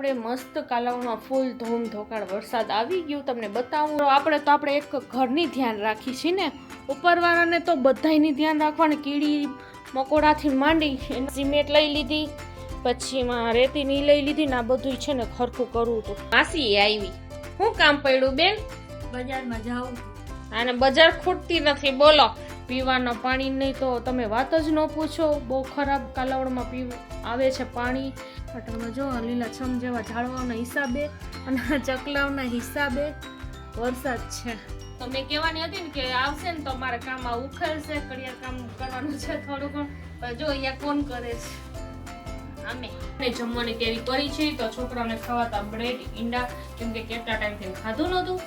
આપણે મસ્ત કાલાવડમાં ફૂલ ધૂમ ધોકાળ વરસાદ આવી ગયું તમને બતાવું. આપણે એક ઘરની ધ્યાન રાખી છીએ ને, ઉપરવાળાને તો બધાયની ધ્યાન રાખવાની. કીડી મકોડાથી માંડી એને સિમેન્ટ લઈ લીધી, પછી એમાં રેતીની લઈ લીધી ને આ બધું છે ને ખરખું કરવું હતું. માસી આવી, શું કામ પડ્યું બેન? બજારમાં જાઉં અને બજાર ખૂટતી નથી બોલો. પીવાના પાણી નહીં તો તમે વાત જ ન પૂછો. બહુ ખરાબ કાલાવડમાં આવે છે પાણી. આટલામાં જો લીલાછમ જેવા ઝાડવાના હિસાબે અને ચકલાવના હિસાબે વરસાદ છે. તો મેં કહેવાની હતી ને કે આવશે ને તો અમારે કામ આ ઉખેલશે, કડિયા કામ કરવાનું છે થોડું ઘણું. પણ જો અહીંયા કોણ કરે છે? અમે જમવાની કેવી કરી છે તો છોકરાઓને ખવાતા બ્રેડ ઈંડા, કેમ કે કેટલા ટાઈમથી ખાધું નહોતું.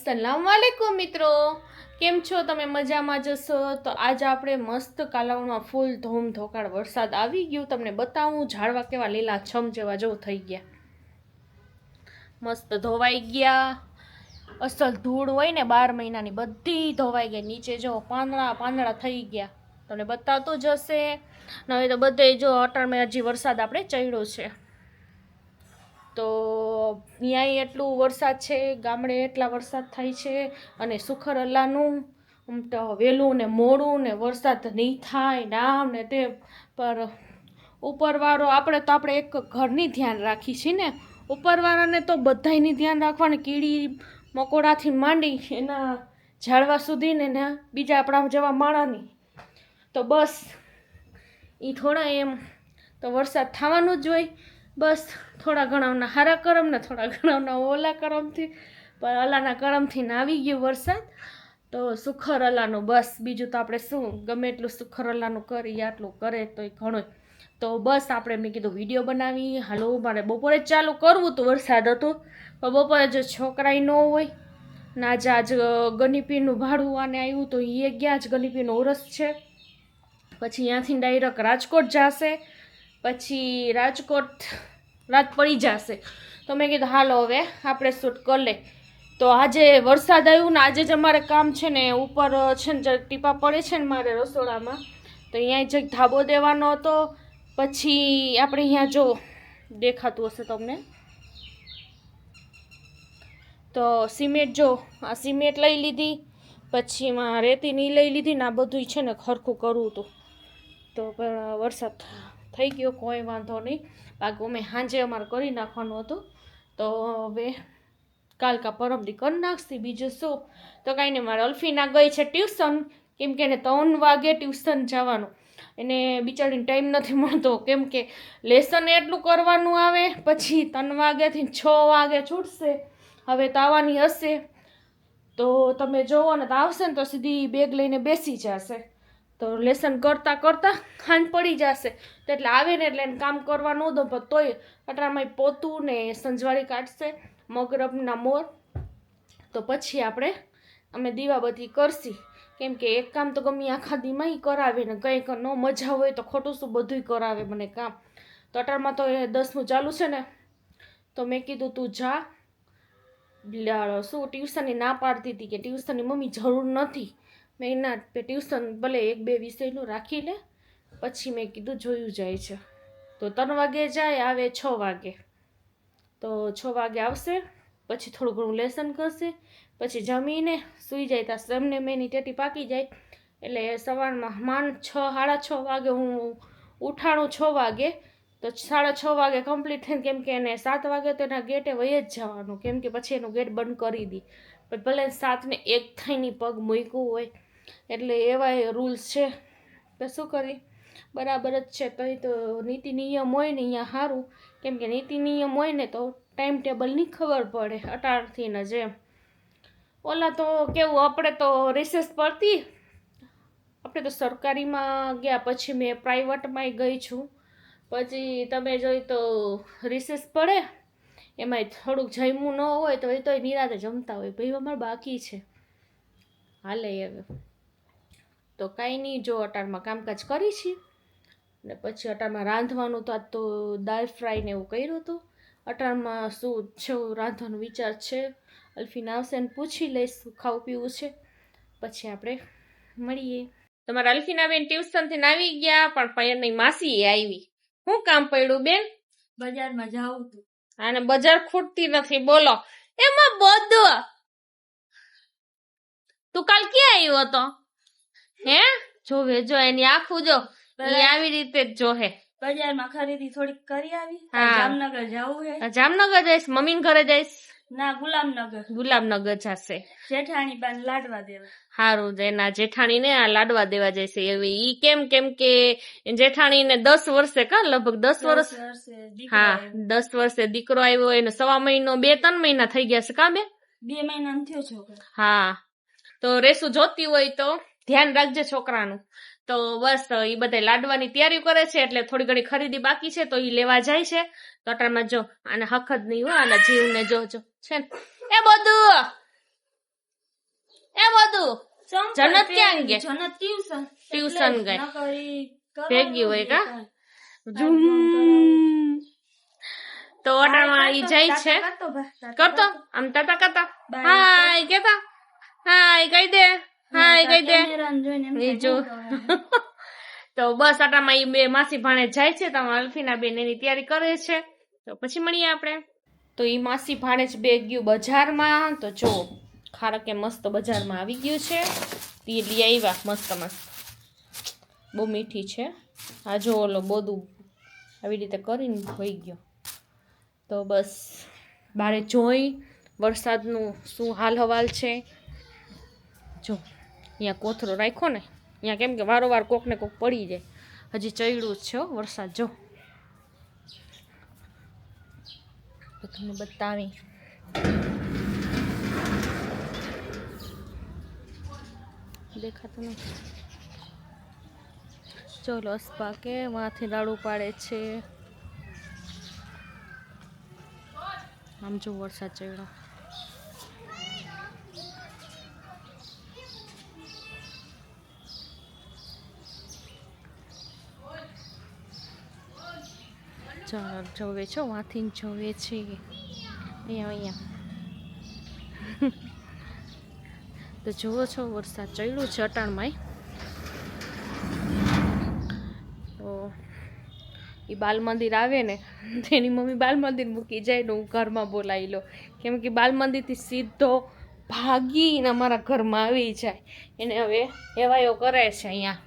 अस्सलामुअलैकुम મિત્રો, કેમ છો તમે? મજામાં જશો? તો આજે આપણે મસ્ત કાલાવડમાં ફૂલ ધૂમ ધોકાળ વરસાદ આવી ગયું તમને બતાવું. ઝાડવા કેવા લીલા છમ જેવા જો થઈ ગયા, મસ્ત ધોવાઈ ગયા. અસલ ધૂળ હોય ને 12 મહિનાની બધી ધોવાઈ ગઈ. નીચે જો પાંદડા થઈ ગયા, તમને બતાવતું જ હશે. હવે તો બધે જો અટાણમાં હજી વરસાદ આપણે ચડ્યો છે. તો ન્યાય એટલું વરસાદ છે, ગામડે એટલા વરસાદ થાય છે. અને સુખર અલ્લાહનું તો વહેલું ને મોડું ને વરસાદ નહીં થાય નામ ને તે. પર ઉપરવાળો આપણે એક ઘરની ધ્યાન રાખી છીએ ને, ઉપરવાળાને તો બધાયની ધ્યાન રાખવાની. કીડી મકોડાથી માંડી એના ઝાડવા સુધી ને બીજા આપણા જેવા માણાની તો બસ એ થોડા એમ તો વરસાદ થવાનું જ હોય. બસ થોડા ઘણાના હારા કરમ ને થોડા ઘણાના ઓલા કરમથી, પણ અલ્લાહના કરમથી ને આવી ગયું વરસાદ. તો સુખર અલ્લાહનું, બસ બીજું તો આપણે શું, ગમે એટલું સુખર અલ્લાહનું કરીએ આટલું કરે તો એ ઘણું. તો બસ આપણે મેં કીધું વિડીયો બનાવી. હાલો, મારે બપોરે જ ચાલુ કરવું હતું, વરસાદ હતો પણ બપોરે જો છોકરાય ન હોય ના જ આજ ગનીપીરનું ભાડું આને આવ્યું તો એ ગયા જ, ગનીપીરનો ઉરસ છે. પછી ત્યાંથી ડાયરેક્ટ રાજકોટ જશે, પછી રાજકોટ રાત પડી જશે. તો મેં કીધું હાલો હવે આપણે શૂટ કરી લે. તો આજે વરસાદ આવ્યું ને આજે જ અમારે કામ છે ને ઉપર છે ને જરા ટીપા પડે છે ને મારે રસોડામાં, તો અહીંયા જઈ ધાબો દેવાનો હતો. પછી આપણે અહીંયા જો દેખાતું હશે તમને, તો સિમેન્ટ જો આ સિમેન્ટ લઈ લીધી, પછી એમાં રેતીની લઈ લીધી ને આ બધું છે ને ખરખું કરવું હતું. તો વરસાદ થઈ ગયો, કોઈ વાંધો નહીં. બાકી અમે સાંજે અમારે કરી નાખવાનું હતું, તો હવે કાલ કા પરમદી કરી નાખશી. બીજું શું, તો કાંઈ નહીં. મારે અલ્ફીના ગઈ છે ટ્યુશન, કેમ કે એને 3 વાગે ટ્યુશન જવાનું. એને બિચારીને ટાઈમ નથી મળતો, કેમ કે લેસન એટલું કરવાનું આવે. પછી 3 વાગ્યાથી 6 વાગે છૂટશે. હવે તો આવવાની હશે તો તમે જોવો ને, તો આવશે ને તો સીધી બેગ લઈને બેસી જશે. તો લેસન કરતાં ખાંડ પડી જશે. તો એટલે આવે ને એટલે એને કામ કરવાનું દો, પણ તોય અટાણમાં પોતું ને સંજવાળી કાઢશે મગરબના મોર. તો પછી અમે દીવાબત્તી કરશી, કેમ કે એક કામ તો ગમે આખા દીમાં કરાવે ને, કંઈક ન મજા હોય તો ખોટું શું બધું કરાવે મને કામ. તો અટાણમાં તો એ 10મું ચાલુ છે ને, તો મેં કીધું તું જા. શું ટ્યુશનની ના પાડતી હતી કે ટ્યુશનની મમ્મી જરૂર નથી. મેં ના, ટ્યુશન ભલે 1-2 વિષયનું રાખી લે. પછી મેં કીધું જોયું જાય છે. તો 3 વાગે જાય, આવે 6 વાગે. તો 6 વાગે આવશે, પછી થોડું ઘણું લેસન કરશે, પછી જમીને સૂઈ જાય. ત્યાં સમને મેની ટેટી પાકી જાય. એટલે સવારમાં માંડ 6-6:30 વાગે હું ઉઠાણું. 6 વાગે તો 6:30 વાગે કમ્પ્લીટ થઈને, કેમ કે એને 7 વાગે તો એના ગેટે વહી જ જવાનું, કેમ કે પછી એનું ગેટ બંધ કરી દી. પણ ભલે 7 ને 1 થઈને પગ મૂક્યું હોય, એટલે એવા રૂલ્સ છે. તો શું કરી, બરાબર જ છે. તો નીતિ નિયમ હોય ને અહીંયા સારું, કેમ કે નીતિ નિયમ હોય ને તો ટાઈમ ટેબલની ખબર પડે. અટાણથી ને જેમ ઓલા તો કેવું, આપણે તો રિસેસ પડતી, આપણે તો સરકારીમાં ગયા, પછી મેં પ્રાઇવેટમાંય ગઈ છું. પછી તમે જોઈ તો રિસેસ પડે એમાંય થોડુંક જમવું ન હોય તો એ તોય નિરાતે જમતા હોય. ભાઈ અમારે બાકી છે, હાલે હવે. તો કાંઈ નહીં, જો અટાણમાં કામકાજ કરી છીએ ને પછી અટાણમાં રાંધવાનું તો આજ તો દાળ ફ્રાય ને એવું કર્યું હતું. અટાણમાં શું છે રાંધવાનો વિચાર છે. અલ્ફીન આવશે ને પૂછી લઈશ શું ખાવું પીવું છે. પછી આપણે મળીએ. તમારા અલ્ફીના બેન ટ્યુશનથી આવી ગયા, પણ પયરની માસી આવી. શું કામ પડ્યું બેન? બજારમાં જાવું તું. આને બજાર ખૂટતી નથી, બોલો. એમાં બધું તું કાલ ક્યાં આવ્યો હતો? હે જોવે જો એની આખું જો એ આવી રીતે જ જોહે. બજારમાં ખરીદી થોડીક કરી આવી. જામનગર જાવું હે. જામનગર જઈશ? મમ્મીને ઘરે જઈશ? ના, ગુલામનગર જશે. જેઠાણી બાને લાડવા દેવા. હારું, એના જેઠાણી ને આ લાડવા દેવા જશે. એવી ઈ કેમ કે જેઠાણી ને 10 વર્ષે લગભગ 10 વર્ષ, હા 10 વર્ષે દીકરો આવ્યો. એને 1.5 મહિનો 2-3 મહિના થઈ ગયા છે કા બે? 2 મહિના થયો છોકરો. હા, તો રેસુ જોતી હોય તો ધ્યાન રાખજે છોકરાનું. તો બસ એ બધા લાડવાની તૈયારી કરે છે, એટલે થોડી ઘણી ખરીદી બાકી છે, તો એ લેવા જાય છે. તો અટારમાં જો આને હખત નહીં હોય, આના જીવને જોજો છે ને એ બધું જનત ક્યાં ગયા? જનત ટ્યુશન ગઈ ભેગી હોય કા? તો અટારમાં ઈ જાય છે. કરતો આમ ટાટા કરતા હાય કેતા હાય કહી દે, હાય કહી દે. તો બસ આટામાં ઈ બે માસી ભાણે જાય છે. તો અલ્ફીના બેન એની તૈયારી કરે છે. તો પછી મળીએ આપણે. તો ઈ માસી ભાણે જ બે ગયું બજારમાં. તો જો ખારકે મસ્ત બજારમાં આવી ગયું છે. તે લઈ આવ્યા મસ્ત બહુ મીઠી છે. આ જો ઓલો બધું આવી રીતે કરીને હોઈ ગયો. તો બસ બારે જોઈ વરસાદનું શું હાલ હવાલ છે. જો અહીંયા કોથરો રાખ્યો ને, અહીંયા કેમ કે વારંવાર કોક ને કોક પડી જાય. હજી ચડ્યું જ છે વરસાદ. જો તમને બતાવી. દેખાતું નથી. ચલો અસ્પા કે વાંથી રાડું પાડે છે. આમ જો વરસાદ ચડ્યો. ચાલો જોવે છો, વાંથી જોવે છે. અહીંયા તો જુઓ છો વરસાદ ચડ્યું છે અટાણમાં. તો એ બાલ મંદિર આવે ને તેની મમ્મી બાલ મંદિર મૂકી જાય ને હું ઘરમાં બોલાવી લો. કેમ કે બાલ મંદિરથી સીધો ભાગીને અમારા ઘરમાં આવી જાય. એને હવે એવાયો કરે છે અહીંયા.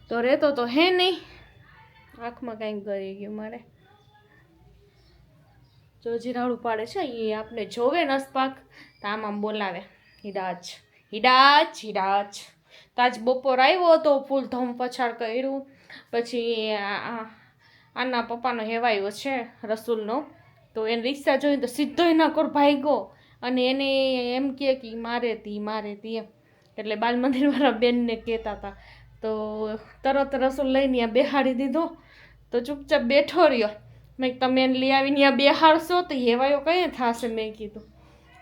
તો રહેતો તો હે નહીં. આંખમાં કાંઈક ગળી ગયું મારે. જો જીરાડું પાડે છે એ આપણે જોવે નસપાક તો આમ બોલાવે હિડાચ હિડાચ હિડાચ. તો આજ બપોર આવ્યો તો ફૂલ ધમ પછાડ કર્યું. પછી આના પપ્પાનો હેવાયો છે રસૂલનો. તો એને રિક્ષા જોઈને તો સીધો એના કોર ભાગ્યો અને એને એમ કહે કે મારે તી એમ. એટલે બાલ મંદિરવાળા બેનને કહેતા હતા. તો તરત રસૂલ લઈને ત્યાં બેહાડી દીધો. તો ચૂપચાપ બેઠો રહ્યો. મેં તમે એને લઈ આવીને ત્યાં બેહાડશો તો હેવાયો કઈ થશે? મેં કીધું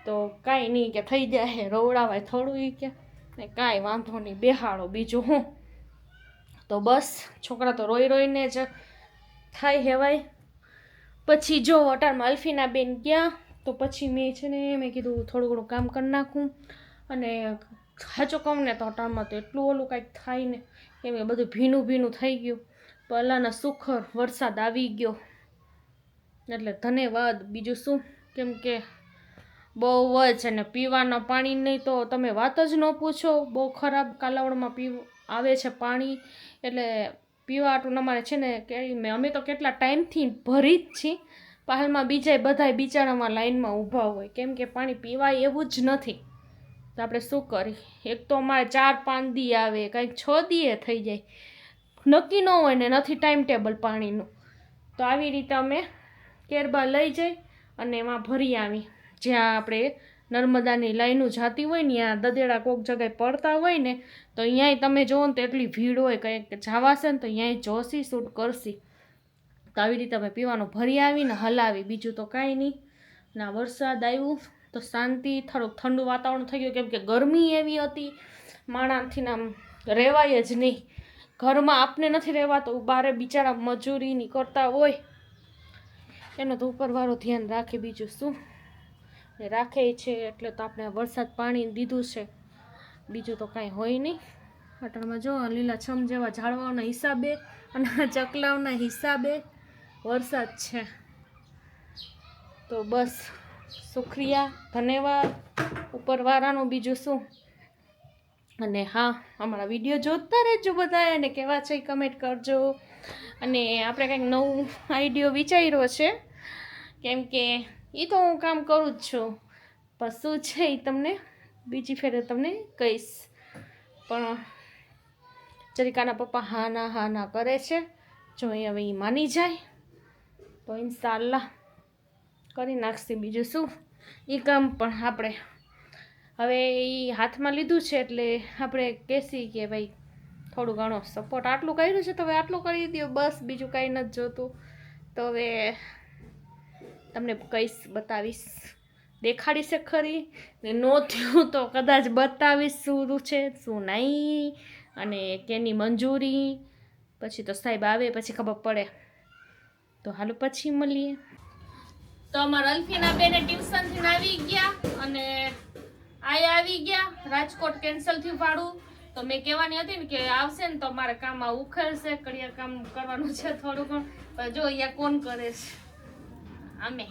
તો કાંઈ નહીં કે થઈ જાય રવડાવાય થોડું. એ કે કાંઈ વાંધો નહીં બેહાડો બીજું હું. તો બસ છોકરા તો રોઈને જ થાય હેવાય. પછી જો અટારમાં અલ્ફીના બેન ગયા તો પછી મેં છે ને મેં કીધું થોડું ઘણું કામ કરી નાખું. અને સાચું કહું ને તો અટારમાં તો એટલું ઓલું કાંઈક થાય ને કેમ કે બધું ભીનું થઈ ગયું. પહેલાંના સુખર વરસાદ આવી ગયો એટલે ધન્યવાદ. બીજું શું, કેમ કે બહુ જ અને પીવાના પાણી નહીં તો તમે વાત જ ન પૂછો. બહુ ખરાબ કાલાવડમાં આવે છે પાણી. એટલે પીવાટું અમારે છે ને કે અમે તો કેટલા ટાઈમથી ભરી જ છીએ. હાલમાં બીજા બધાય બિચારામાં લાઈનમાં ઊભા હોય કેમ કે પાણી પીવાય એવું જ નથી. તો આપણે શું કરી? એક તો અમારે 4-5 દી આવે, કાંઈક 6 દીએ થઈ જાય. નક્કી ન હોય ને નથી ટાઈમ ટેબલ પાણીનું. તો આવી રીતે અમે કેરબા લઈ જઈ અને એમાં ભરી આવી. જ્યાં આપણે નર્મદાની લાઈનું જાતી હોય ને ત્યાં દદેડા કોક જગ્યાએ પડતા હોય ને તો અહીંયાય તમે જુઓ ને તો એટલી ભીડ હોય કંઈક જવાશે ને તો અહીંયાય જોશી શૂટ કરશી. તો આવી રીતે અમે પીવાનું ભરી આવીને હલાવી. બીજું તો કાંઈ નહીં. ના વરસાદ આવ્યું તો શાંતિ. થોડુંક ઠંડુ વાતાવરણ થઈ ગયું કેમ કે ગરમી એવી હતી માણાથી આમ રહેવાય જ નહીં. ઘરમાં આપને નથી રહેવાતો. બારે બિચારા મજૂરી કરતા હોય એનો તો ઉપરવાળો ધ્યાન રાખે. બીજું શું રાખે છે. એટલે તો આપણે વરસાદ પાણી દીધું છે. બીજું તો કાંઈ હોય નહીં. અટાણમાં જો લીલાછમ જેવા ઝાડવાઓના હિસાબે અને ચકલાઓના હિસાબે વરસાદ છે. તો બસ શુક્રિયા, ધન્યવાદ ઉપરવાળાનું, બીજું શું. અને હા, અમારા વિડીયો જોતા રહેજો બધા, અને કેવા છે કમેન્ટ કરજો. અને આપણે કંઈક નવું આઈડિયો વિચાર્યો છે, કેમ કે એ તો હું કામ કરું જ છું, પણ શું છે એ તમને બીજી ફેરે તમને કહીશ. પણ ચરિકાના પપ્પા હા ના કરે છે. જો હવે એ માની જાય તો ઇન્શાલ્લાહ કરી નાખશે. બીજું શું, એ કામ પણ આપણે હવે એ હાથમાં લીધું છે, એટલે આપણે કહેશી કે ભાઈ થોડું ઘણો સપોર્ટ આટલું કર્યું છે તો હવે આટલું કરી દો, બસ બીજું કાંઈ નથી જોતું. તો હવે તમને કહીશ, બતાવીશ, દેખાડીશ ખરી, ને ન થયું તો કદાચ બતાવીશ શું છે શું નહીં, અને કેની મંજૂરી. પછી તો સાહેબ આવે પછી ખબર પડે. તો હાલો પછી મળીએ. તો અમારા અલ્ફીના બેને ટ્યુશનથી આવી ગયા અને આયા આવી ગયા. રાજકોટ કેન્સલ થયું ભાડું, તો મેં કહેવાની હતી ને કે આવશે ને તો મારે કામમાં ઉખેડશે, કડિયા કામ કરવાનું છે થોડું ઘણું. પણ જો અહીંયા કોણ કરે છે, અમે.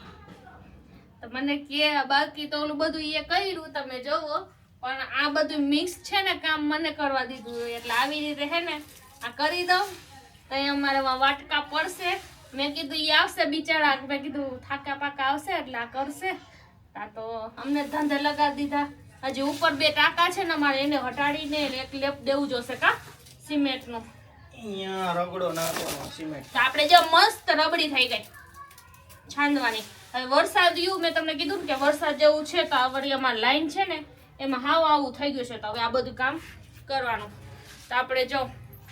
તો મને કે બાકી તો ઓલું બધું એ કર્યું તમે જોવો, પણ આ બધું મિક્સ છે ને કામ મને કરવા દીધું, એટલે આવી રીતે હે ને આ કરી દઉં તો અમારે વાટકા પડશે. મેં કીધું એ આવશે બિચારા, મેં કીધું થાકા પાકા આવશે એટલે આ કરશે. આ તો અમને ધંધે લગાવી દીધા. હજી ઉપર 2 ટાંકા છે ને અમારે, એને હટાડીને એક લેપ દેવું જોશે કા સિમેન્ટનું. અહીંયા રગડો નાખવાનો સિમેન્ટ. તો આપણે જો મસ્ત રબડી થઈ ગઈ છાંદવાની. હવે વરસાદ આવ્યું, મેં તમને કીધું ને કે વરસાદ જેવું છે, તો આ વળી અમારી લાઈન છે ને એમાં હાવ આવું થઈ ગયું છે. તો હવે આ બધું કામ કરવાનું. તો આપણે જો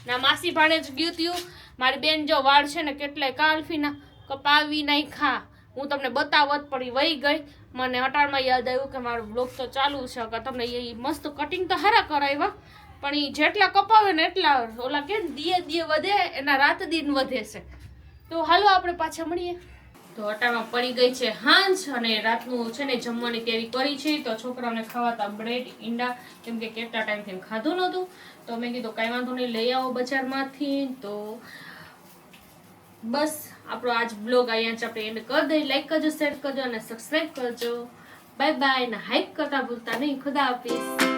ના માસી ભાણે જ ગયું ત્યું. મારી બેન જો વાળ છે ને કેટલાય કાલ્ફીના કપાવી નાખ્યા. હું તમને બતાવત પડી વહી ગઈ. મને અટાણમાં યાદ આવ્યું કે મારો બ્લોગ તો ચાલુ છે, કે તમને એ મસ્ત કટિંગ તો હારા કરાવ્યા, પણ એ જેટલા કપાવે ને એટલા ઓલા કે દીએ વધે, એના રાત દિન વધે છે. તો હાલો આપણે પાછા મળીએ. તો અટાણમાં પડી ગઈ છે હાંજ, અને રાતનું છે ને જમવાની તૈયારી કરી છે. તો છોકરાઓને ખાવાતા બ્રેડ ઈંડા, કેમ કે કેટલા ટાઈમથી ખાધું નહોતું. તો મેં કીધું કાંઈ વાંધો નહીં, લઈ આવો બજારમાંથી. તો બસ આપણો આજ બ્લોગ અહીંયા જ આપણે એન્ડ કરી દઈએ. લાઈક કરજો, શેર કરજો અને સબસ્ક્રાઈબ કરજો. Bye bye. ને હાઈક કરતા ભૂલતા નહીં. ખુદા હાફિઝ.